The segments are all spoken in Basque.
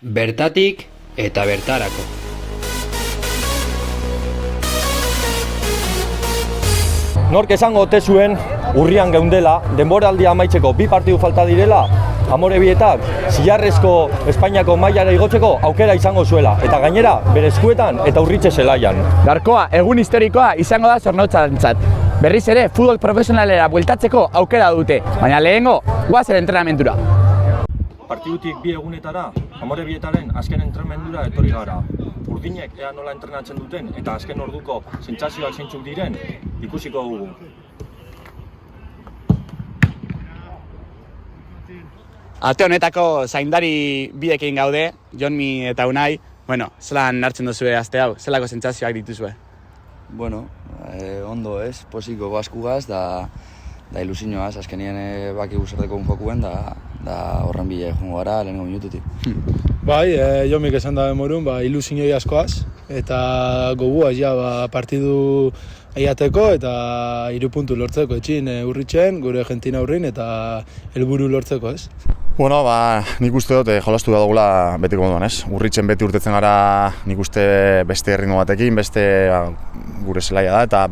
Bertatik eta bertarako. Nork esango ote zuen urrian geundela, denboraldia amaitzeko 2 partidu falta direla, Amorebietak zilarrezko Espainiako mailara igotzeko aukera izango zuela. Eta gainera, bere eskuetan eta Urritxe zelaian. Gaurkoa, egun historikoa izango da Zornotzantzat. Berriz ere, futbol profesionalera bueltatzeko aukera dute, baina lehengo, goazen entrenamentura. Partidutik 2 egunetara, Amorebietaren azken entrenamendura etorri gara. Urdinek ea nola entrenatzen duten eta azken orduko sentsazioak zeintzuk diren ikusiko dugu. Ate honetako zaindari bidekin gaude, Jonmi eta Unai. Bueno, zelan hartzen duzue aste hau? Zelako sentsazioak dituzue? Bueno, ondo ez, posiko askugaz da ilusioaz, azkenien baki guzarteko unfokuen da horren bile jongo gara lehenengo minututik. Bai, Jomik esan da demorun, ilusioi askoaz eta goguaz partidu aiateko eta 3 puntu lortzeko etxin Urritxen, gure Argentina aurrin eta helburu lortzeko, ez? Bueno, nik uste dut jolastu da dugula betiko moduan, ez? Urritxen beti urtetzen gara nik uste beste erritmo batekin, beste gure zelaia da eta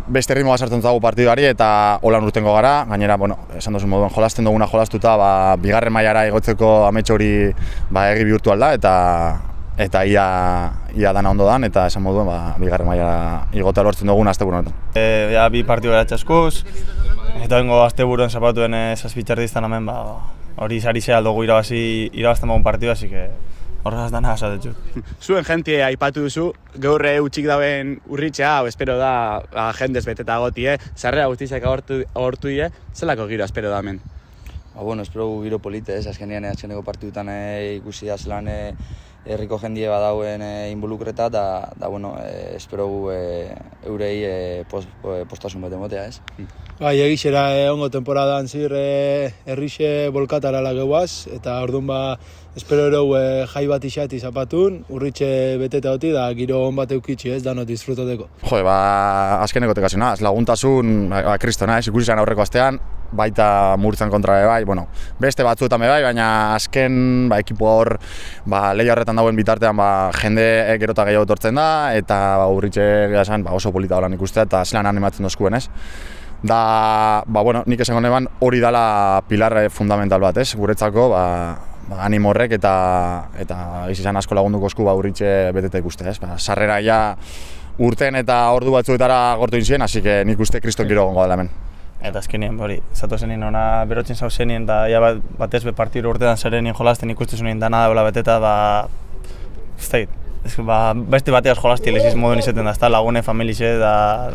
beste ritmoa sartzen zagu partidari eta holan urtengo gara. Gainera, esan duzun moduan, jolasten duguna jolastuta, bigarren mailara igotzeko amets hori egi bihurtu alda eta ia dana ondo dan eta esan moduen bigarren mailara igota lortzen duguna asteburu honetan. 2 partidu beratxe askuz, eta bengo asteburuen zapatuen zazpitxerdiztan hemen, hori sari zehal dugu irabazten dugun partidu, hasi que horregaz dana esatetxut. Zuen jentie aipatu duzu, gaur utxik dauen Urritxea, espero da jendez beteta gotie, sarrera guztizak agortu die, zelako giro espero da hemen? Espero giro polite, ez, azkenean azkeneko partidutan ikusi da zelan herriko jendie badauen involukreta, espero eurei postasun bete motea, ez? Egixera ongo temporadan zir herrixe bolkatara lageuaz, eta orduan espero erau jai bat isati zapatun, Urritxe beteta hoti da giro on bat eukitxi, ez, danot disfrutateko. Azkeneko tekazioa, laguntasun, kristona, ez, ikusi zen aurreko astean, baita Murtzan kontra bai, beste batzuetan bai, baina azken ekipo hor lehia horretan dauen bitartean jende gerota gehiago etortzen da eta Urritxe esan oso polita holan ikustea eta zelan animatzen dozkuen, ez? Nik esango neban hori dala pilar fundamental bat, ez? Guretzako animo horrek eta izan asko lagunduko esku Urritxe beteta ikustea, ez? Sarrera ja urten eta ordu batzuetara gortu inzien, hasi que nik uste kriston giro gongo dela hemen. Eta azkenien, zatu zenien ona berotzen zau zenien, eta batez partidu urtetan zerenien jolasten ikustu zenien dana daula beteta, beste bateaz jolasti eleziz moduen izaten da, ez da lagune, familixe, da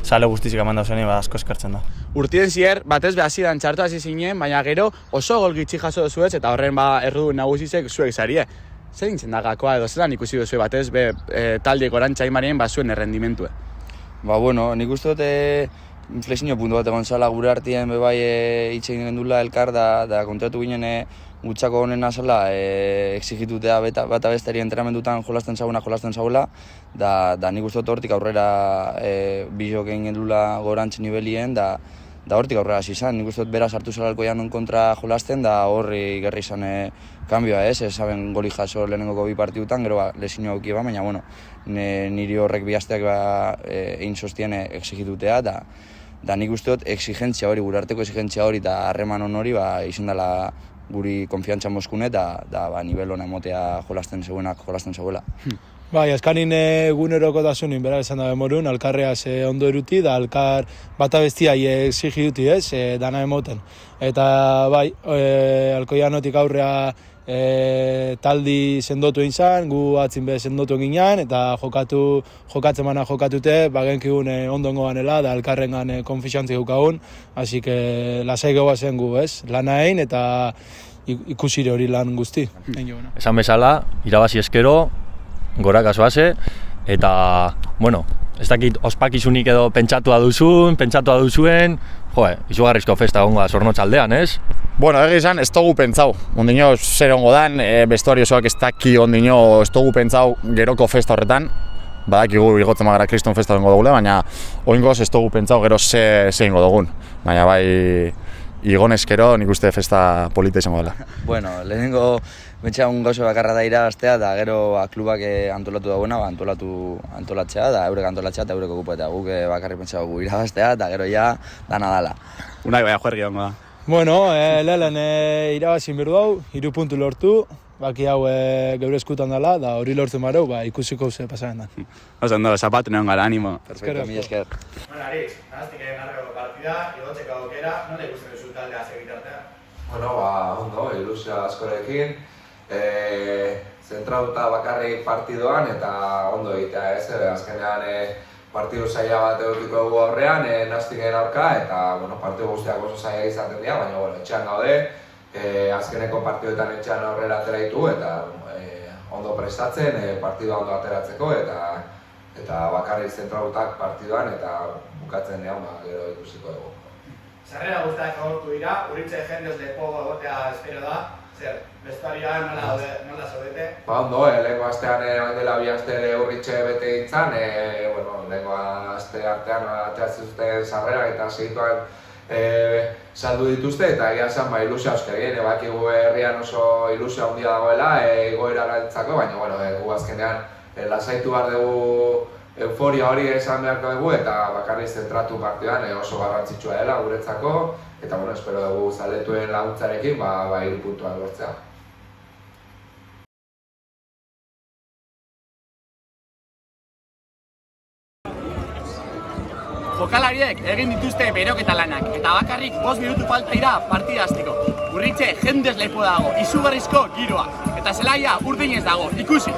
sale guztizik eman dauzenien, asko eskartzen da. Urtien zier, batez behazidan txartu hasi zinen, baina gero oso gol gitxi jaso duzuetz eta horren errudu nagusizek zuek zarie. Zer dintzen da gakoa edo zelan ikusi duzue batez taldiek orantxa imarien zuen errendimentue? Nik uste dut inflexio puntu bat egon zala gure artien hitz egin gendula elkar da kontratu ginen gutxako honena zela exigitutea bata bestari entrenamendutan jolasten zaula da nik uste dut hortik aurrera bizok egin gendula gorantz nibelien da hortik aurrera hasi izan. Nik uste dut beraz hartu zela alkoianon kontra jolasten da horri gerri izan kanbioa, ez? Esaben goli jaso lehenengoko 2 partidutan, gero lesinua auki baina niri horrek bihazteak egin sostien exigitutea da nik uste dut exigentzia hori, gure arteko exigentzia hori eta harreman hori izan dela guri konfiantza moskune eta nivel hona emotea jolasten zeuela. Azkanin egunerokotasunin bera esan da demorun, alkarreaz ondo eruti da alkar bata bestiai exigiduti, ez, dana emoten. Eta alkoianotik aurrea taldi sendotu egin zan, gu atzin be sendotu egin eta jokatute, genkigun ondongo ganela, da alkarrengan konfiantzik gukagun, hasi que lasai goazen gu, ez, lana egin eta ikusire hori lan guzti. Esan bezala, irabazi eskero, gorak azoaze, eta, ez dakit ospakizunik edo pentsatua duzuen, izugarrizko festa gongo da Zornotzaldean, ez? Egi izan, ez dugu pentsau. Ondino zer ongo dan, bestuari osoak ez daki ondino ez dugu pentsau geroko festa horretan. Badakigu igotzen magara kriston festa ongo dugule, baina oingoz ez dugu pentsau gero ze ingo dugun. Baina igoneskero nik uste festa polita izango dela. Bueno, lehenengo betxean gauza bakarra da irabaztea, eta gero klubak antolatu dagoena, antolatzea, da eurek antolatzea eta eurek okupa, eta guk bakarrik pentsa dugu irabaztea, eta gero ja dana dala. Unai baina juergi ongo da. Bueno, lehen irabazin berdu hau, 3 puntu lortu, baki hau geure eskutan dela, da hori lortzen bareu, ikusiko ze pasaren da. Oso ondo, zapatu neon gara, animo. Perfecto, mila esker. Bueno, Aritz, nahaztik garrako partida, igotzeko aukera, nola ikusten duzu taldea segitartea? Bueno, ondo, ilusio askorekin, zentratuta bakarrik partidoan eta ondo egitea, ez? Azkenean partidu zaila bat edukiko dugu aurrean, nahaztingen aurka, eta partidu guztiak oso zaila izaten dira, baina etxean gaude, azkeneko partiduetan etxean aurrera atera ditu, eta ondo prestatzen, partidua ondo ateratzeko, eta bakarrik zentratutak partiduan, eta bukatzen nean, gero ikusiko dugu. Sarrera guztiak agortu dira, Uritxe jendez lepo egotea espero da. Zer, vestuarioan nola zaudete? Ondo, lehenko astean dela 2 aste Urritxe bete ditzan, lehenko aste artean ateatzen zuten sarrera eta segituan saldu dituzte, eta egia zen ilusio asko egin, bakigu herrian oso ilusio handia dagoela igoera galtzako, baina gu azkenean lasaitu behar dugu euforia hori esan beharko dugu, eta bakarrik zentratu partiduan oso garrantzitsua dela guretzako, eta espero dugu zaletuen laguntzarekin 3 puntuak lortzea. Jokalariek egin dituzte beroketa lanak, eta bakarrik 5 minutu falta dira partida hasteko. Urritxe jendez lepo dago, izugarrizko giroa, eta zelaia urdinez dago, ikusi!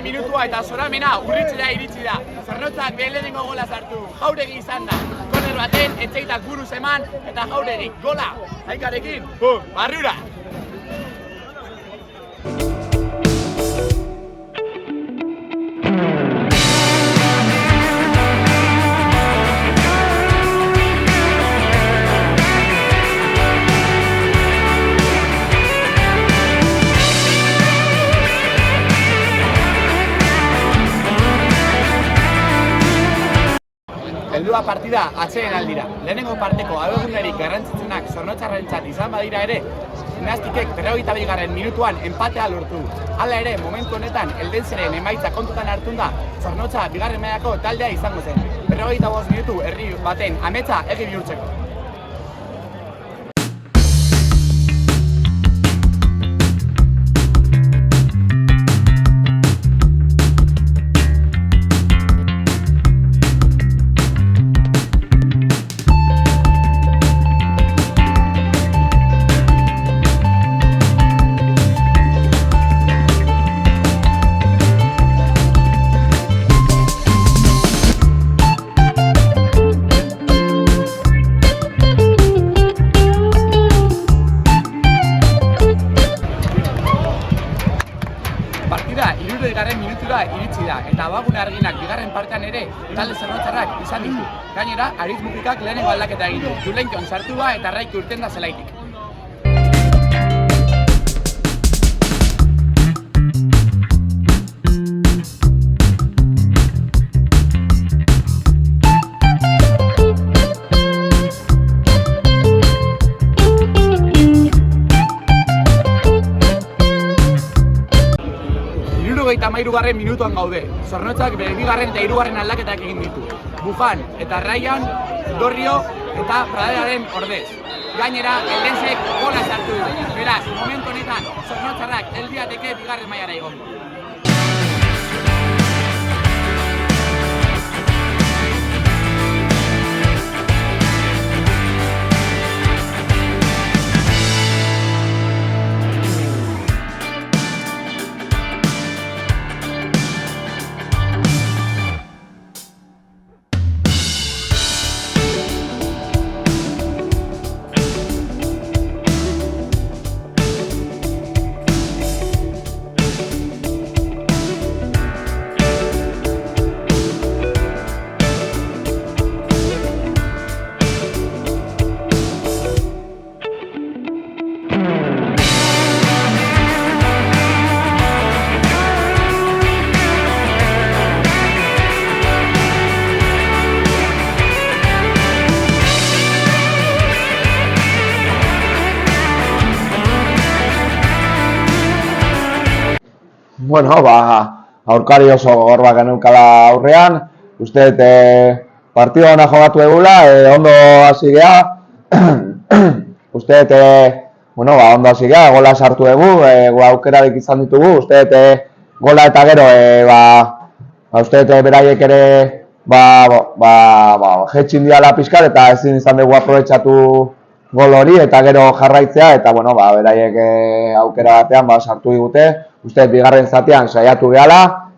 Minutua eta zoramena Urritxera iritsi da. Zornotzak lehenengo gola sartu, Jauregi izan da. Korner baten, etxeitak buruz eman, eta Jauregi gola. Aikarekin, barrura! Heldua partida atseden aldira. Lehenengo parteko abegunerik garrantzitsunak Zornotzarrentzat izan badira ere, Nahastikek 52. minutuan empatea lortu. Hala ere, momentu honetan Eldentzeren emaitza kontutan hartunda, Zornotza bigarren mailako taldea izango zen. 55 minutu herri baten ametsa egi bihurtzeko. Iritsi da, eta abagune arginak bigarren partean ere talde Zornotzarrak izan ditu. Gainera, Aritz Mukikak lehenengo aldaketa egin du. Julenkion sartu da eta Raiki urten da zelaitik. 13. minutuan gaude. Zornotzak bere 2. eta 3. aldaketak egin ditu. Bufan eta Ryan, Dorrio eta Praderaren ordez. Gainera, Eldensek gola sartu du. Beraz, momentu honetan, Zornotzarrak helbiateke 2. mailara igongo. Bueno, aurkari oso gogor bat geneukala aurrean, uste partida ona jogatu egula, ondo hasi geha, uste ondo hasi geha, gola sartu egu, aukerarik izan ditugu, uste gola eta gero, uste beraiek ere jetxin diala pixkat eta ezin izan dugu aprobetxatu gol hori eta gero jarraitzea eta beraiek aukera batean sartu digute. Uste, bigarren zatean saiatu gehala,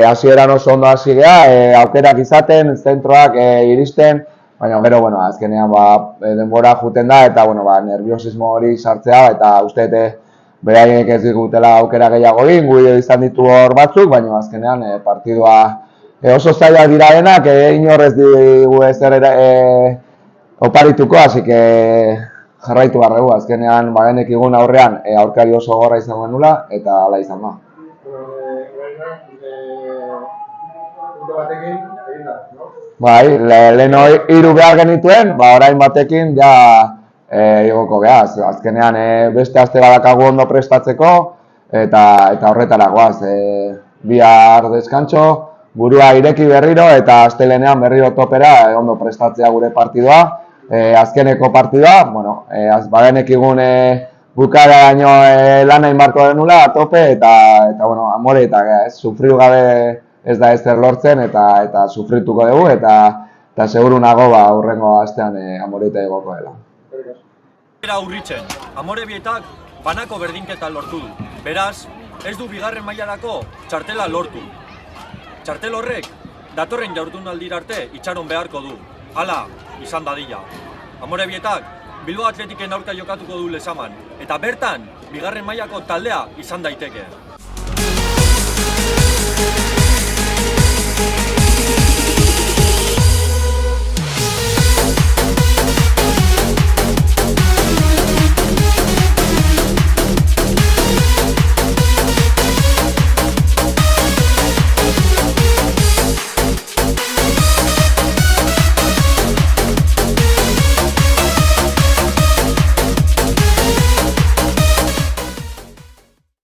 hasieran oso ondo hasi geha, aukerak izaten, zentroak iristen, baina gero, azkenean denbora juten da eta nerviosismo hori sartzea eta uste beraiek ez digutela aukera gehiago egin, gu izan ditu hor batzuk, baina azkenean partidua oso zailak dira denak, inor ez digu ezer oparituko, hasi que jarraitu barregu, azkenean bagenekigun aurrean aurkari oso gorra izan genula eta hala izan da. Bai, leheno 3 behar genituen, orain batekin ja igoko geha, azkenean beste aste badakagu ondo prestatzeko eta horretara goaz, bihar deskantxo, burua ireki berriro eta astelenean berriro topera ondo prestatzea gure partidua. Azkeneko partidua, bagenekigun bukaraino lan egin barko denula, tope eta amore eta sufriu gabe ez da ezer lortzen eta sufrituko dugu eta seguru nago aurrengo astean amore eta egoko dela. Era urritzen, amore bietak banako berdinketa lortu du. Beraz, ez du 2. mailarako txartela lortu. Txartel horrek, datorren jardunaldira arte itxaron beharko du. Hala, izan dadila. Amorebietak, Bilbao Atletiken aurka jokatuko du Lezaman, eta bertan, 2. mailako taldea izan daiteke.